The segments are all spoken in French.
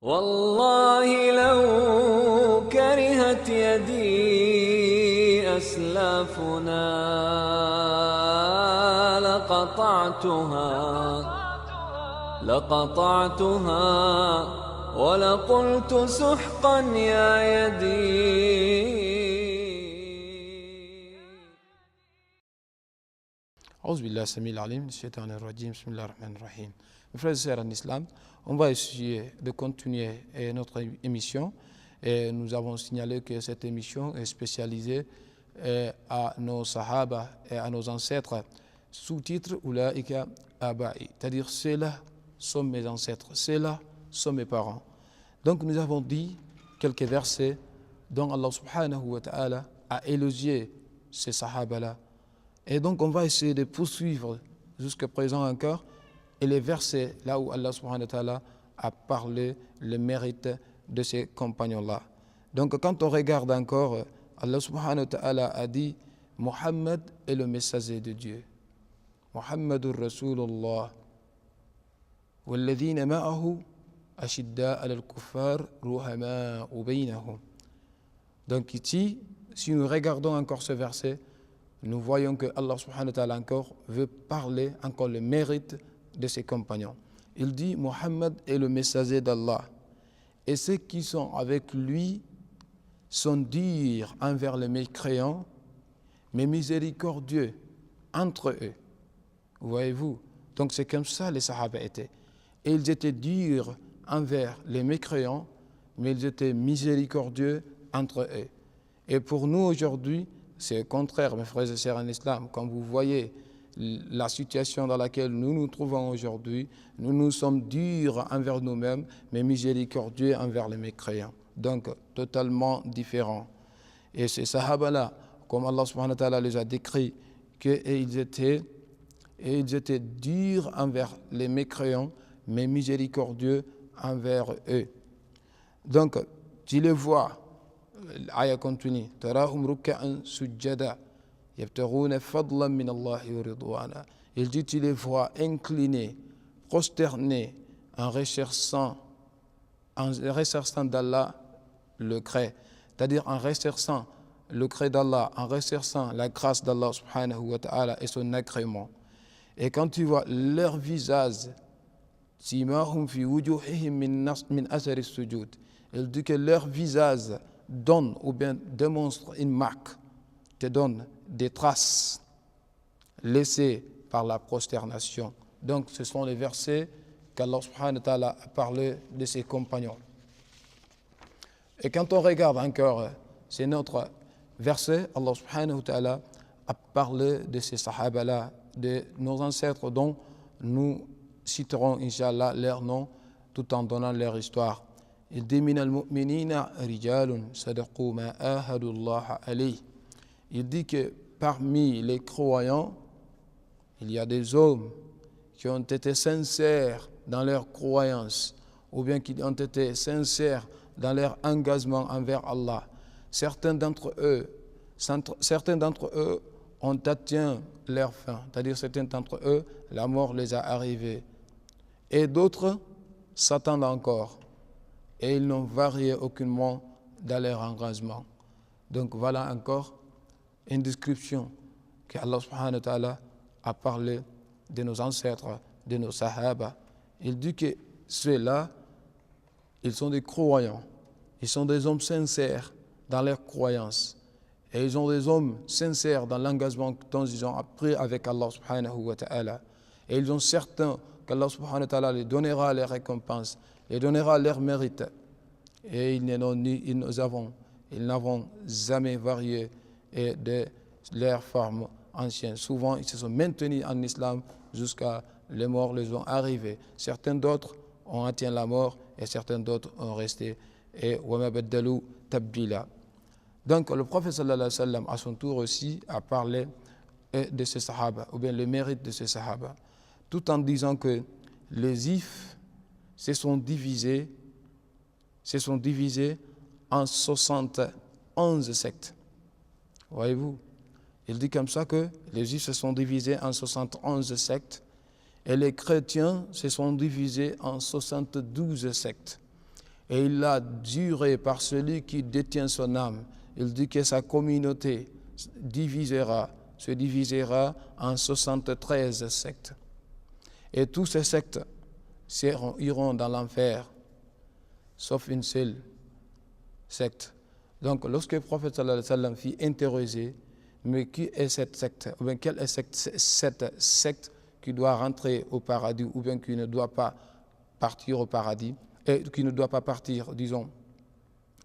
والله لو كرهت يدي أسلافنا لقطعتها ولقلت سحقا يا يدي. أعوذ بالله السميع العليم من الشيطان الرجيم بسم الله الرحمن الرحيم. Mes frères et sœurs en islam, on va essayer de continuer notre émission. Et nous avons signalé que cette émission est spécialisée à nos sahaba et à nos ancêtres. Sous-titre Oulaïka Aba'i, c'est-à-dire ceux-là sont mes ancêtres, ceux-là sont mes parents. Donc nous avons dit quelques versets dont Allah subhanahu wa ta'ala a élogié ces sahaba-là. Et donc on va essayer de poursuivre jusqu'à présent encore et les versets là où Allah subhanahu wa ta'ala a parlé le mérite de ces compagnons-là. Donc quand on regarde encore, Allah subhanahu wa ta'ala a dit Muhammad est le messager de Dieu. Muhammadur Rasulullah. وَالَّذِينَ مَعَهُ أَشِدَّاءَ عَلَى الْكُفَّارِ رُحَمَاءُ بَيْنَهُم. Donc ici, si nous regardons encore ce verset, nous voyons que Allah subhanahu wa ta'ala encore veut parler encore le mérite de ses compagnons. Il dit Muhammad est le messager d'Allah et ceux qui sont avec lui sont durs envers les mécréants mais miséricordieux entre eux. Voyez-vous? Donc c'est comme ça les sahaba étaient. Et ils étaient durs envers les mécréants mais ils étaient miséricordieux entre eux. Et pour nous aujourd'hui, c'est le contraire, mes frères et sœurs en islam. Quand vous voyez la situation dans laquelle nous nous trouvons aujourd'hui, nous sommes durs envers nous-mêmes, mais miséricordieux envers les mécréants. Donc, totalement différents. Et ces sahaba-là, comme Allah subhanahu wa ta'ala les a décrits, qu'ils étaient durs envers les mécréants, mais miséricordieux envers eux. Donc, tu les vois. L'aya continue. Tarahum ruk'an sujjada yabtaghuna fadlan min Allah wa ridwana. Il dit tu les vois inclinés, prosternés en recherchant d'Allah le gré, c'est-à-dire en recherchant le gré d'Allah, en recherchant la grâce d'Allah subhanahu wa ta'ala et son agrément. Et quand tu vois leur visage, simahum fi wujuhihim min athari sujud, il dit que leur visage donne ou bien démontre une marque, te donne des traces laissées par la prosternation. Donc ce sont les versets qu'Allah subhanahu wa ta'ala a parlé de ses compagnons. Et quand on regarde encore, c'est notre verset, Allah subhanahu wa ta'ala a parlé de ces sahaba-là, de nos ancêtres dont nous citerons inshallah leurs noms tout en donnant leur histoire. Il dit min al-mu'minina rijalun sadaqu ma ahadu Allah alayhi. Il dit que parmi les croyants, il y a des hommes qui ont été sincères dans leur croyance ou bien qui ont été sincères dans leur engagement envers Allah. Certains d'entre eux ont atteint leur fin, c'est-à-dire certains d'entre eux, la mort les a arrivés. Et d'autres s'attendent encore. Et ils n'ont varié aucunement dans leur engagement. Donc voilà encore une description que Allah subhanahu wa ta'ala a parlé de nos ancêtres, de nos sahaba. Il dit que ceux-là, ils sont des croyants. Ils sont des hommes sincères dans leur croyance. Et ils sont des hommes sincères dans l'engagement dont ils ont pris avec Allah subhanahu wa ta'ala. Et ils sont certains qu'Allah subhanahu wa ta'ala les donnera les récompenses, les donnera leur mérite. Et ils n'avons jamais varié de leur forme ancienne. Souvent, ils se sont maintenus en islam jusqu'à les morts les ont arrivés. Certains d'autres ont atteint la mort et certains d'autres ont resté. Et وَمَا بَدَّلُوا تَبْدِيلًا. Donc le prophète sallallahu alayhi wa sallam à son tour aussi a parlé de ces sahaba, ou bien le mérite de ces sahaba, tout en disant que les juifs se sont divisés en 71 sectes. Voyez-vous? Il dit comme ça que les juifs se sont divisés en 71 sectes et les chrétiens se sont divisés en 72 sectes. et il l'a juré par celui qui détient son âme. Il dit que sa communauté se divisera en 73 sectes. Et tous ces sectes iront dans l'enfer, sauf une seule secte. Donc, lorsque le prophète sallallahu alayhi wa sallam fut interrogé, mais qui est cette secte, ou bien quelle est cette secte qui doit rentrer au paradis, ou bien qui ne doit pas partir au paradis, et qui ne doit pas partir, disons,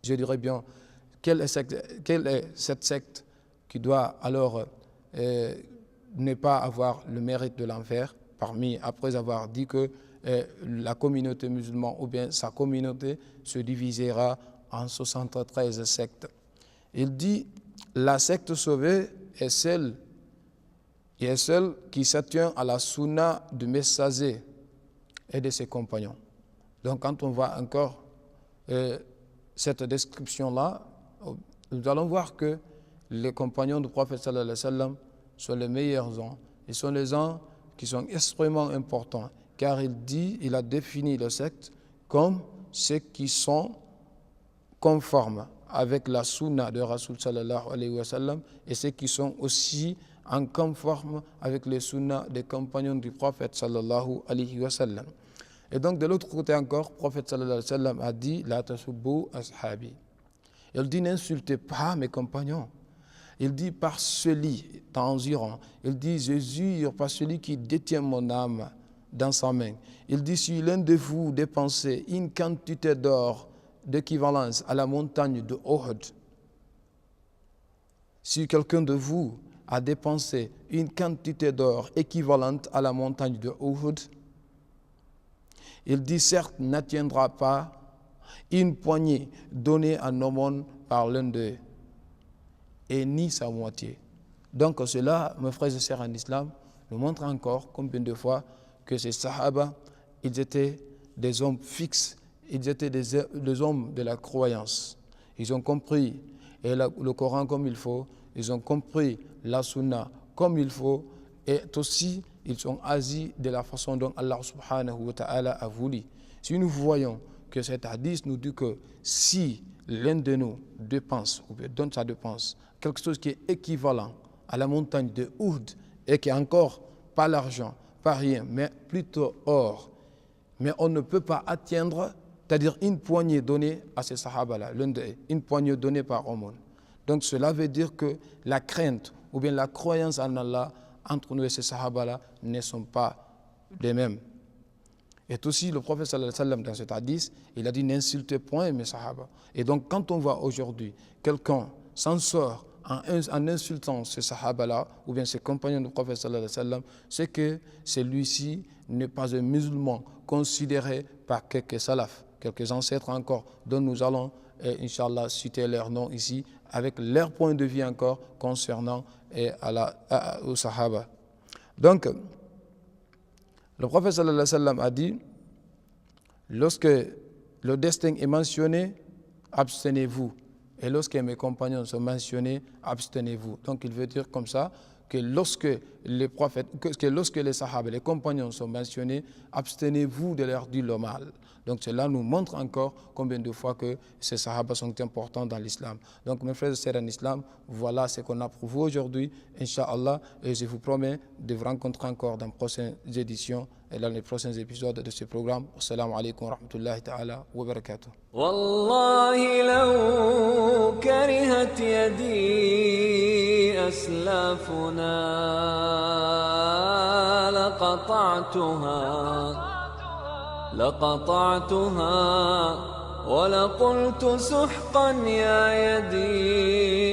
je dirais bien, quelle est cette secte qui doit alors ne pas avoir le mérite de l'enfer, après avoir dit que la communauté musulmane, ou bien sa communauté, se divisera en 73 sectes. Il dit, la secte sauvée est celle qui s'attient à la sunna du messager et de ses compagnons. Donc quand on voit encore cette description-là, nous allons voir que les compagnons du prophète sallallahu alayhi wa sallam sont les meilleurs gens. Ils sont les gens qui sont extrêmement importants, car il a défini les sectes comme ceux qui sont conformes avec la sunna de Rasul sallallahu alayhi wa sallam et ceux qui sont aussi en conforme avec les sunnas des compagnons du prophète sallallahu alayhi wa sallam. Et donc de l'autre côté encore, le prophète sallallahu alayhi wa sallam a dit « La tasubbu ashabi ». Il dit « N'insultez pas mes compagnons ». Il dit « Par celui, il dit « Je jure par celui qui détient mon âme dans sa main ». Il dit « Si l'un de vous dépensait une quantité d'or d'équivalence à la montagne de Uhud, si quelqu'un de vous a dépensé une quantité d'or équivalente à la montagne de Uhud, il dit certes n'atteindra pas une poignée donnée en aumône par l'un d'eux, et ni sa moitié. Donc cela, mes frères et sœurs en islam, nous montre encore combien de fois que ces sahaba, ils étaient des hommes fixes, ils étaient des hommes de la croyance. Ils ont compris le Coran comme il faut, ils ont compris la sunna comme il faut, et aussi ils sont agis de la façon dont Allah subhanahu wa ta'ala a voulu. Si nous voyons que cet hadith nous dit que si l'un de nous dépense ou donne sa dépense, quelque chose qui est équivalent à la montagne de Uhud et qui est encore pas l'argent, pas rien, mais plutôt or, mais on ne peut pas atteindre, c'est-à-dire une poignée donnée à ces sahaba-là, une poignée donnée par aumône. Donc cela veut dire que la crainte ou bien la croyance en Allah entre nous et ces sahaba-là ne sont pas les mêmes. Et aussi le prophète sallallahu alayhi wa sallam dans cet hadith, il a dit n'insultez point mes sahaba. Et donc quand on voit aujourd'hui quelqu'un s'en sort en insultant ces sahaba-là ou bien ses compagnons du prophète sallallahu alayhi wa sallam, c'est que celui-ci n'est pas un musulman considéré par quelques salafs, quelques ancêtres encore, dont nous allons, Inch'Allah, citer leur nom ici, avec leur point de vue encore concernant aux Sahaba. Donc, le prophète sallallahu alayhi wa sallam a dit, lorsque le destin est mentionné, abstenez-vous. Et lorsque mes compagnons sont mentionnés, abstenez-vous. Donc, il veut dire comme ça, que lorsque les Sahaba, les compagnons sont mentionnés, abstenez-vous de leur dire le mal. Donc cela nous montre encore combien de fois que ces Sahaba sont importants dans l'islam. Donc mes frères et sœurs en islam, voilà ce qu'on a pour vous aujourd'hui, Inch'Allah, et je vous promets de vous rencontrer encore dans les prochaines éditions et dans les prochains épisodes de ce programme. Assalamu alaikum wa rahmatullahi ta'ala wa barakatuh. Wallahi law karihat yadi aslafuna لقطعتها ولقلت سحقا يا يدي